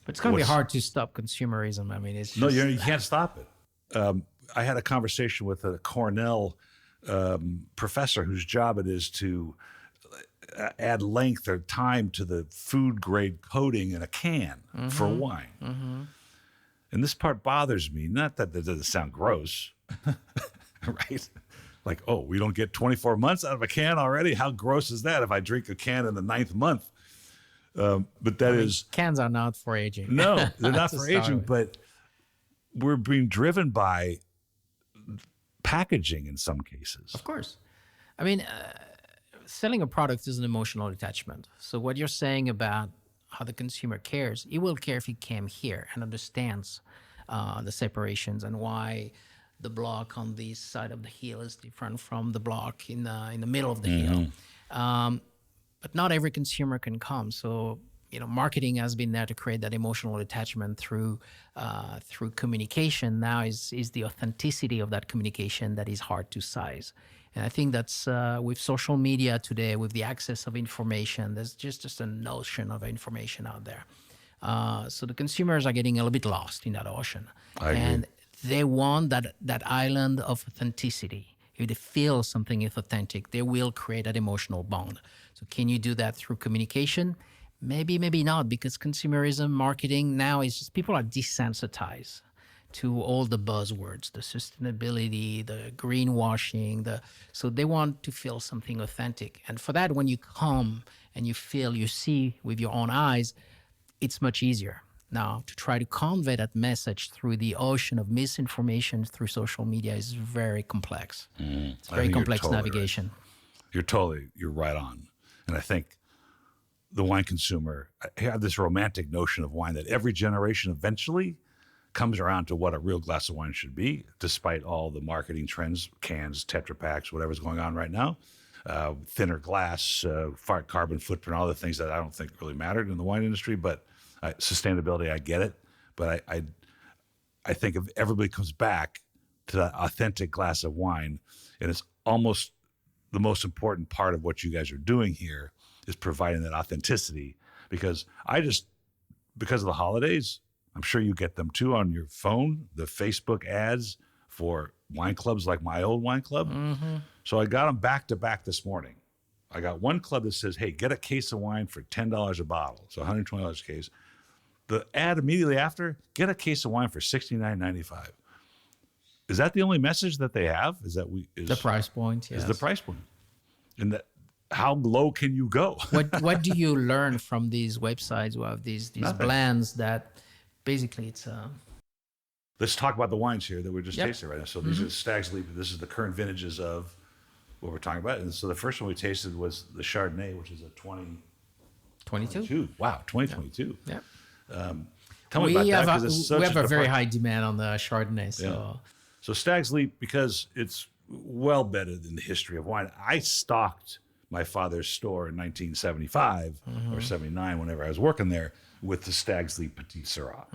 But it's going to be hard to stop consumerism. I mean, it's just... No, you can't stop it. I had a conversation with a Cornell professor whose job it is to add length or time to the food grade coating in a can for wine. And this part bothers me. Not that it doesn't sound gross, right? Like, oh, we don't get 24 months out of a can already? How gross is that if I drink a can in the 9th month? But cans are not for aging. No, they're not for aging, but we're being driven by packaging in some cases. Of course. I mean, selling a product is an emotional attachment. So what you're saying about how the consumer cares, he will care if he came here and understands the separations and why the block on this side of the hill is different from the block in the middle of the hill. But not every consumer can come. So, marketing has been there to create that emotional attachment through communication. Now is the authenticity of that communication that is hard to size. And I think that's with social media today, with the access of information, there's just a notion of information out there. So the consumers are getting a little bit lost in that ocean. And they want that island of authenticity. If they feel something is authentic, they will create that emotional bond. So can you do that through communication? Maybe, maybe not, because consumerism marketing now is just people are desensitized to all the buzzwords, the sustainability, the greenwashing, so they want to feel something authentic. And for that, when you come and you feel, you see with your own eyes, it's much easier. Now, to try to convey that message through the ocean of misinformation through social media is very complex. It's very complex navigation. Right. You're right on. And I think the wine consumer, I have this romantic notion of wine that every generation eventually comes around to what a real glass of wine should be, despite all the marketing trends, cans, Tetra Paks, whatever's going on right now, thinner glass, carbon footprint, all the things that I don't think really mattered in the wine industry. But sustainability, I get it. But I think if everybody comes back to that authentic glass of wine, and it's almost the most important part of what you guys are doing here is providing that authenticity, because because of the holidays, I'm sure you get them too on your phone, the Facebook ads for wine clubs like my old wine club. So I got them back to back this morning. I got one club that says, hey, get a case of wine for $10 a bottle, so $120 a case. The ad immediately after, get a case of wine for $69.95. Is that the only message that they have? Is that the price point? Yes. Is the price point? And that, how low can you go? What do you learn from these websites who have these blends that basically it's Let's talk about the wines here that we're just tasting right now. So these are Stags Leap. This is the current vintages of what we're talking about. And so the first one we tasted was the Chardonnay, which is a 2022. Wow, 2022. Yeah. Tell me about that, because it's such we have a very high demand on the Chardonnay. So Stags Leap, because it's well bedded in the history of wine. I stocked my father's store in 1975 or 79, whenever I was working there, with the Stags Leap Petit Syrah.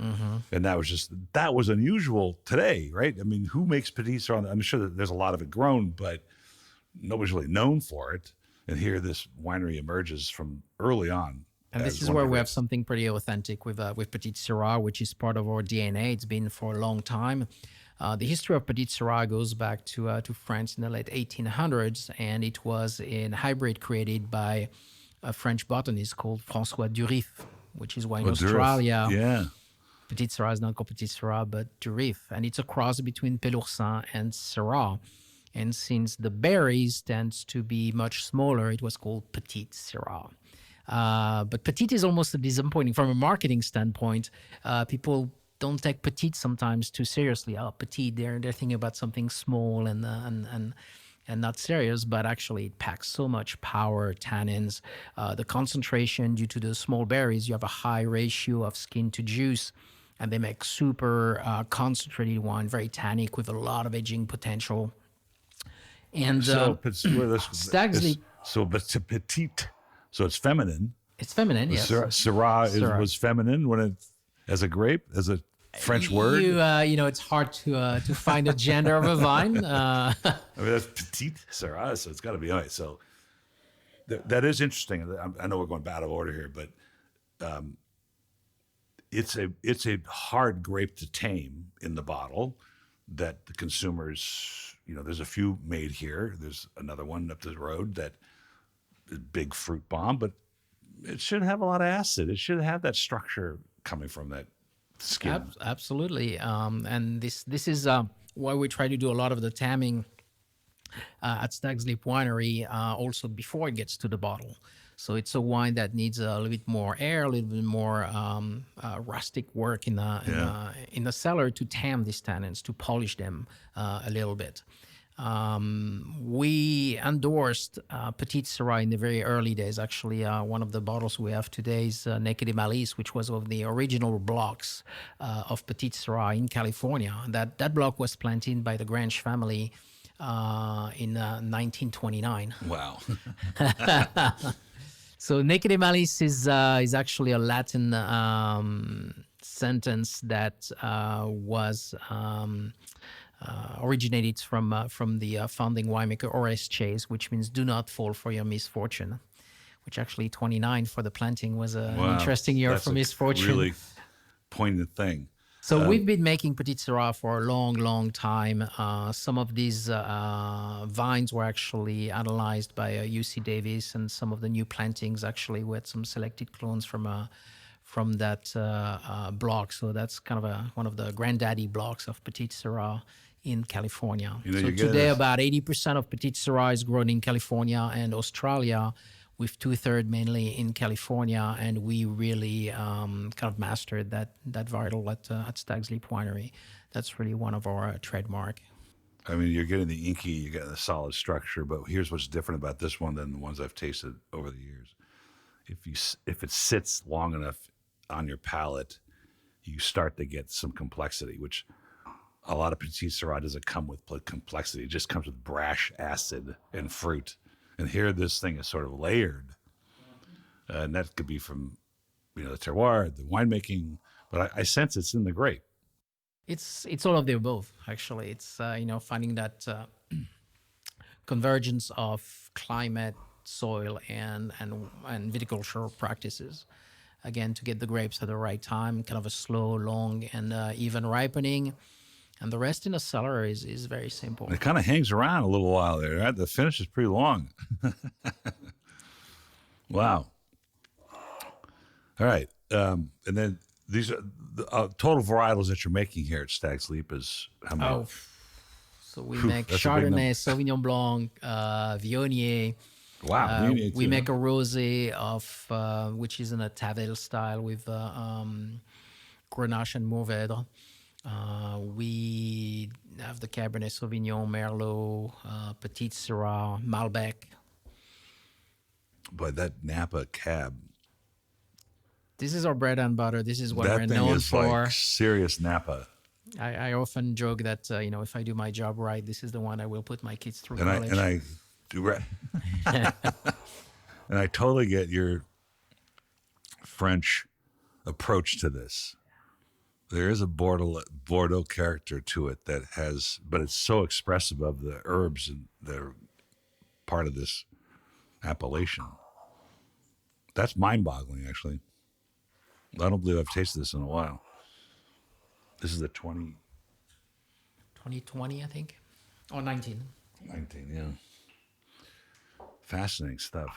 And that was unusual today, right? I mean, who makes Petit Syrah? I'm sure that there's a lot of it grown, but nobody's really known for it. And here this winery emerges from early on. And this is where we have something pretty authentic with Petit Syrah, which is part of our DNA. It's been for a long time. The history of Petit Syrah goes back to France in the late 1800s, and it was a hybrid created by a French botanist called François Durif, which is why in Australia, Petit Syrah is not called Petit Syrah, but Durif. And it's a cross between Peloursin and Syrah. And since the berries tends to be much smaller, it was called Petit Syrah. But Petit is almost disappointing from a marketing standpoint. People don't take Petit sometimes too seriously. Oh, Petit, they're thinking about something small and not serious, but actually it packs so much power, tannins. The concentration due to the small berries, you have a high ratio of skin to juice, and they make super concentrated wine, very tannic with a lot of aging potential. And Stags Leap. So it's petite. So it's feminine. It's feminine, yes. Syrah was feminine when it as a grape, as a French word. It's hard to find a gender of a vine. I mean, that's petite Syrah, so it's got to be all right. So that is interesting. I know we're going out of order here, but it's a hard grape to tame in the bottle that the consumers, there's a few made here. There's another one up the road that is big fruit bomb, but it should have a lot of acid. It should have that structure coming from that skin. Absolutely. And this is why we try to do a lot of the tamming at Stags Leap Winery also before it gets to the bottle. So it's a wine that needs a little bit more air, a little bit more rustic work in the cellar to tam these tannins, to polish them a little bit. We endorsed Petit Syrah in the very early days. Actually, one of the bottles we have today is Naked Malice, which was one of the original blocks of Petit Syrah in California. That block was planted by the Grange family in 1929. Wow. So Naked Malice is actually a Latin sentence that was originated from the founding winemaker Horace Chase, which means "do not fall for your misfortune," which actually 29 for the planting was an interesting year for misfortune. That's a really poignant thing. So we've been making Petit Syrah for a long, long time. Some of these vines were actually analyzed by UC Davis, and some of the new plantings actually we had some selected clones from that block. So that's kind of one of the granddaddy blocks of Petit Syrah in California. So today about 80% of Petit Syrah is grown in California and Australia, with 2/3 mainly in California, and we really kind of mastered that varietal at Stags Leap Winery. That's really one of our trademark. I mean, you're getting the inky, you're getting the solid structure, but here's what's different about this one than the ones I've tasted over the years. If it sits long enough on your palate, you start to get some complexity, which a lot of Petit Syrah doesn't come with complexity. It just comes with brash acid and fruit. And here, this thing is sort of layered, and that could be from, the terroir, the winemaking. But I sense it's in the grape. It's all of the above, actually. It's finding that convergence of climate, soil, and viticultural practices. Again, to get the grapes at the right time, kind of a slow, long, and even ripening. And the rest in the cellar is very simple. It kind of hangs around a little while there, right? The finish is pretty long. Wow. All right. And then these are the total varietals that you're making here at Stags Leap is how many? So we make Chardonnay, Sauvignon Blanc, Viognier. Wow. We make a rosé of which is in a Tavel style with Grenache and Mourvèdre. We have the Cabernet Sauvignon, Merlot, Petit Syrah, Malbec. But that Napa Cab. This is our bread and butter. This is what we're known for. That thing is like serious Napa. I often joke that if I do my job right, this is the one I will put my kids through college. And I Right. And I totally get your French approach to this. There is a Bordeaux character to it that has, but it's so expressive of the herbs and they're part of this appellation. That's mind-boggling, actually. I don't believe I've tasted this in a while. This is the 2020, I think, or 19. 19, yeah. Fascinating stuff.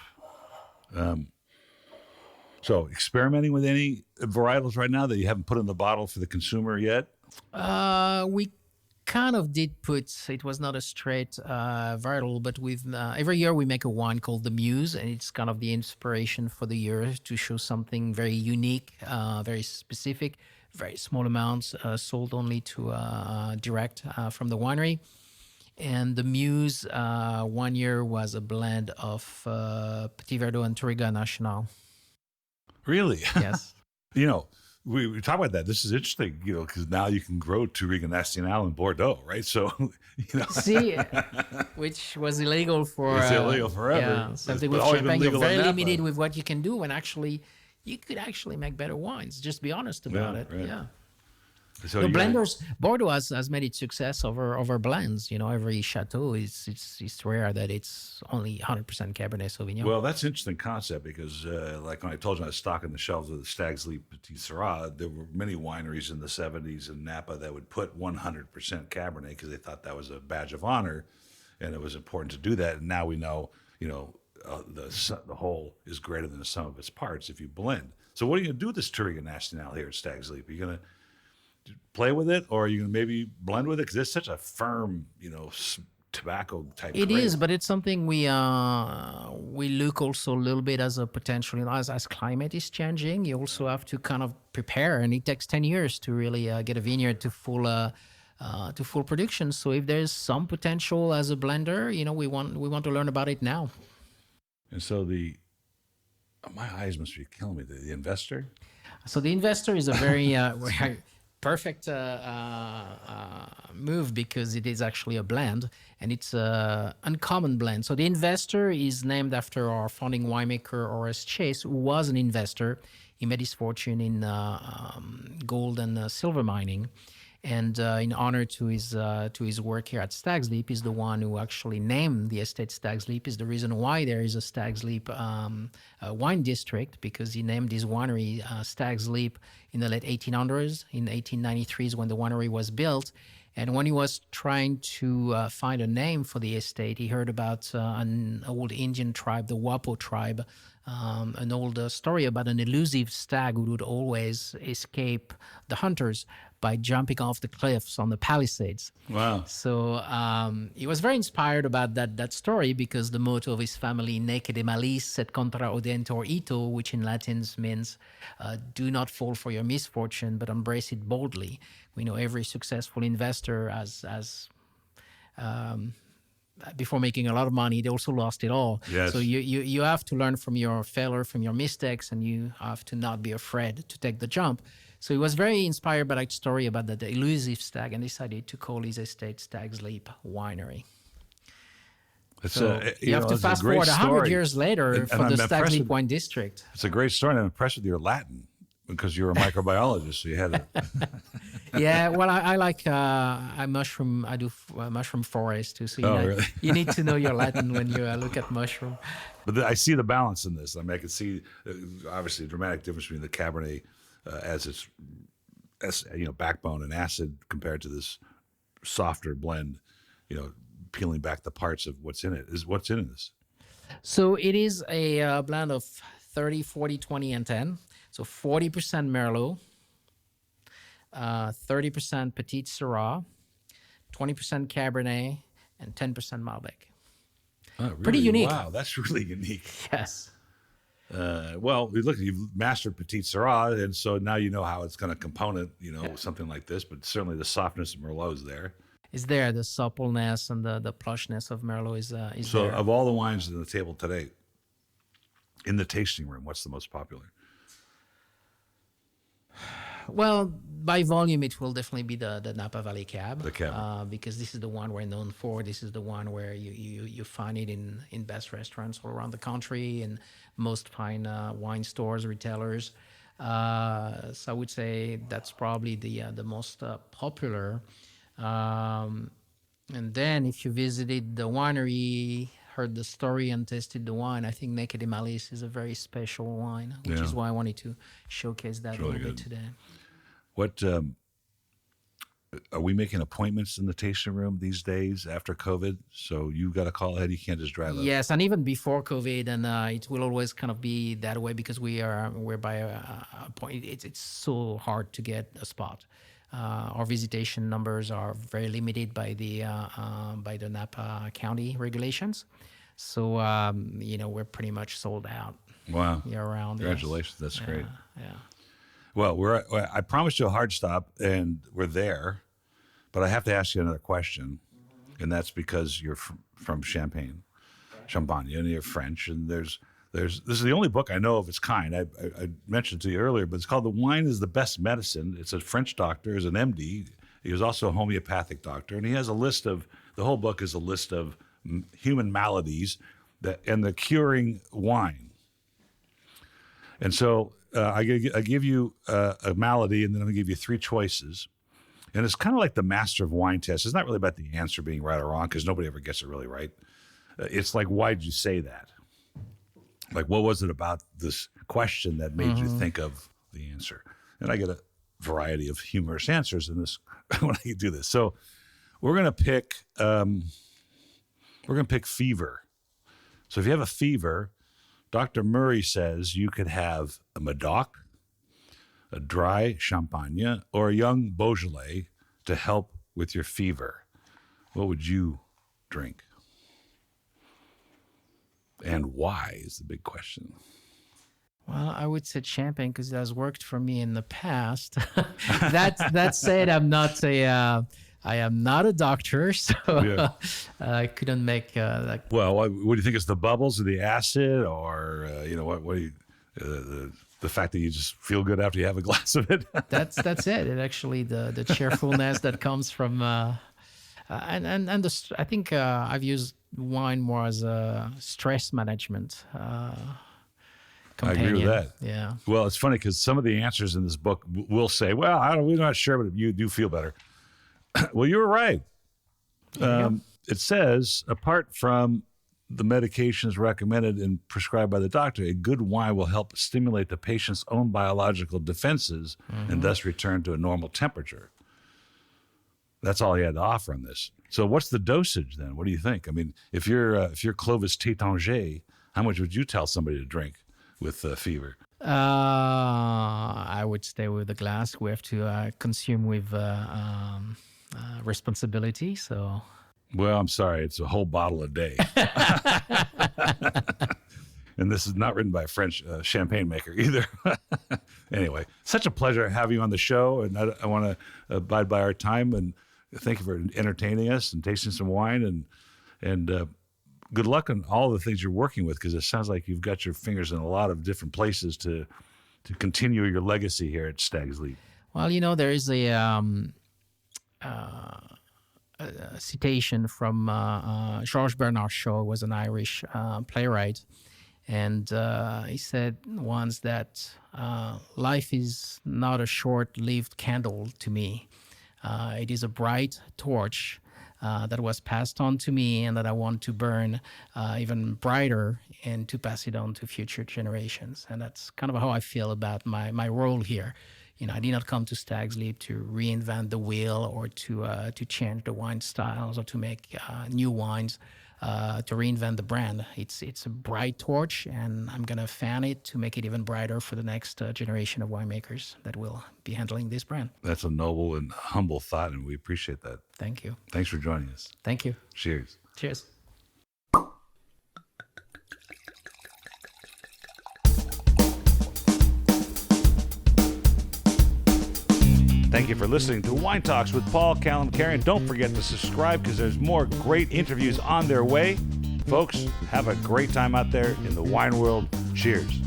So, experimenting with any varietals right now that you haven't put in the bottle for the consumer yet? We kind of did put, it was not a straight varietal, but every year we make a wine called the Muse, and it's kind of the inspiration for the year to show something very unique, very specific, very small amounts, sold only to direct from the winery. And the Muse 1 year was a blend of Petit Verdot and Touriga National. Really? Yes. You know, we talk about that. This is interesting, you know, because now you can grow Touriga National in Bordeaux, right? So, you know. See, which was illegal for... It's illegal forever. Yeah, something It's with always been Champagne. You're legal in very Napa. limited with what you can do when actually you could actually make better wines. Just be honest about it. right. Yeah. So The you blenders, Bordeaux has made its success over blends. You know, every chateau it's rare that it's only 100% Cabernet Sauvignon. Well, that's an interesting concept because, like when I told you I was stocking the shelves of the Stags Leap Petit Syrah, there were many wineries in the 70s in Napa that would put 100% Cabernet because they thought that was a badge of honor, and it was important to do that. And now we know, you know, the whole is greater than the sum of its parts if you blend. So what are you going to do with this Touriga National here at Stags Leap? Are you going to play with it, or are you going to maybe blend with it? Because it's such a firm, you know, tobacco type. It grape. is, but it's something we look also a little bit as a potential. You know, as climate is changing, you also have to kind of prepare, and it takes 10 years to really get a vineyard to full production. So if there's some potential as a blender, you know, we want to learn about it now. And so my eyes must be killing me. The investor. So the investor is a very perfect move because it is actually a blend, and it's an uncommon blend. So the investor is named after our founding winemaker, Horace Chase, who was an investor. He made his fortune in gold and silver mining. And in honor to his work here at Stags Leap, he's the one who actually named the estate Stags Leap. Is the reason why there is a Stags Leap wine district, because he named his winery Stags Leap in the late 1800s. In 1893 is when the winery was built. And when he was trying to find a name for the estate, he heard about an old Indian tribe, the Wapo tribe, an old story about an elusive stag who would always escape the hunters by jumping off the cliffs on the Palisades. Wow. So he was very inspired about that story, because the motto of his family, Nec de malis et contra audentor ito, which in Latin means do not fall for your misfortune, but embrace it boldly. We know every successful investor has before making a lot of money, they also lost it all. Yes. So you have to learn from your failure, from your mistakes, and you have to not be afraid to take the jump. So he was very inspired by that story about the elusive stag, and decided to call his estate Stags Leap Winery. It's So you have to fast forward 100 years later for the Stags Leap Wine District. It's a great story, and I'm impressed with your Latin because you're a microbiologist, so you had a... Yeah, well, I like mushroom. I do mushroom forest too. So Really? You need to know your Latin when you look at mushroom. But I see the balance in this. I mean, I can see obviously a dramatic difference between the Cabernet as its backbone and acid compared to this softer blend. You know, peeling back the parts of what's in it. What's in this? So it is a blend of 30, 40, 20, and 10. So 40% Merlot, 30% Petit Syrah, 20% Cabernet, and 10% Malbec. Oh, really? Pretty unique. Wow, that's really unique. Yes. Well, look, you've mastered Petit Syrah, and so now you know how it's going to component, something like this, but certainly the softness of Merlot's there. Is there the suppleness and the plushness of Merlot is So there. of all the wines on the table today, in the tasting room, what's the most popular? Well, by volume, it will definitely be the Napa Valley Cab. The Cab. Because this is the one we're known for. This is the one where you find it in best restaurants all around the country and most fine wine stores, retailers. So I would say that's probably the most popular. And then if you visited the winery, heard the story and tasted the wine, I think Naked Malice is a very special wine, which is why I wanted to showcase that a little bit today. What are we making appointments in the tasting room these days after COVID? So you got to call ahead. You can't just drive up. Yes, and even before COVID, and it will always kind of be that way because we're by a point. It's so hard to get a spot. Our visitation numbers are very limited by the Napa County regulations, so we're pretty much sold out. Wow! Year round. Congratulations, that's great. Yeah. Well, I promised you a hard stop, and we're there, but I have to ask you another question, and that's because you're from Champagne, and you're French, and this is the only book I know of its kind. I mentioned it to you earlier, but it's called The Wine is the Best Medicine. It's a French doctor, is an MD. He was also a homeopathic doctor, and he has the whole book is a list of human maladies and the curing wine. And so I give you a malady, and then I'm going to give you 3 choices. And it's kind of like the Master of Wine test. It's not really about the answer being right or wrong, because nobody ever gets it really right. It's like, why did you say that? Like, what was it about this question that made you think of the answer? And I get a variety of humorous answers in this when I do this. So we're going to pick fever. So if you have a fever, Dr. Murray says you could have a Medoc, a dry Champagne, or a young Beaujolais to help with your fever. What would you drink? And why is the big question. Well, I would say champagne because it has worked for me in the past. That said, I am not a doctor, so I couldn't make that. Well, what do you think? Is the bubbles or the acid, or what do you, the fact that you just feel good after you have a glass of it? That's it. It actually the cheerfulness that comes from I think I've used wine more as a stress management companion. I agree with that. Yeah. Well, it's funny because some of the answers in this book will say, "Well, we're not sure, but you do feel better." Well, you were right. It says, apart from the medications recommended and prescribed by the doctor, a good wine will help stimulate the patient's own biological defenses and thus return to a normal temperature. That's all he had to offer on this. So what's the dosage then? What do you think? I mean, if you're Clovis Tétanger, how much would you tell somebody to drink with fever? I would stay with the glass. We have to consume with responsibility. So, well, I'm sorry, it's a whole bottle a day. And this is not written by a French champagne maker either. Anyway, such a pleasure having you on the show, and I want to abide by our time and thank you for entertaining us and tasting some wine, and good luck on all the things you're working with, because it sounds like you've got your fingers in a lot of different places to continue your legacy here at Stags Leap. Well, there is a citation from Georges Bernard Shaw, who was an Irish playwright, and he said once that life is not a short-lived candle to me. It is a bright torch that was passed on to me and that I want to burn even brighter and to pass it on to future generations. And that's kind of how I feel about my role here. I did not come to Stags Leap to reinvent the wheel or to change the wine styles or to make new wines, to reinvent the brand. It's a bright torch, and I'm going to fan it to make it even brighter for the next generation of winemakers that will be handling this brand. That's a noble and humble thought, and we appreciate that. Thank you. Thanks for joining us. Thank you. Cheers. Cheers. Thank you for listening to Wine Talks with Paul Kalamkarian. Don't forget to subscribe, because there's more great interviews on their way. Folks, have a great time out there in the wine world. Cheers.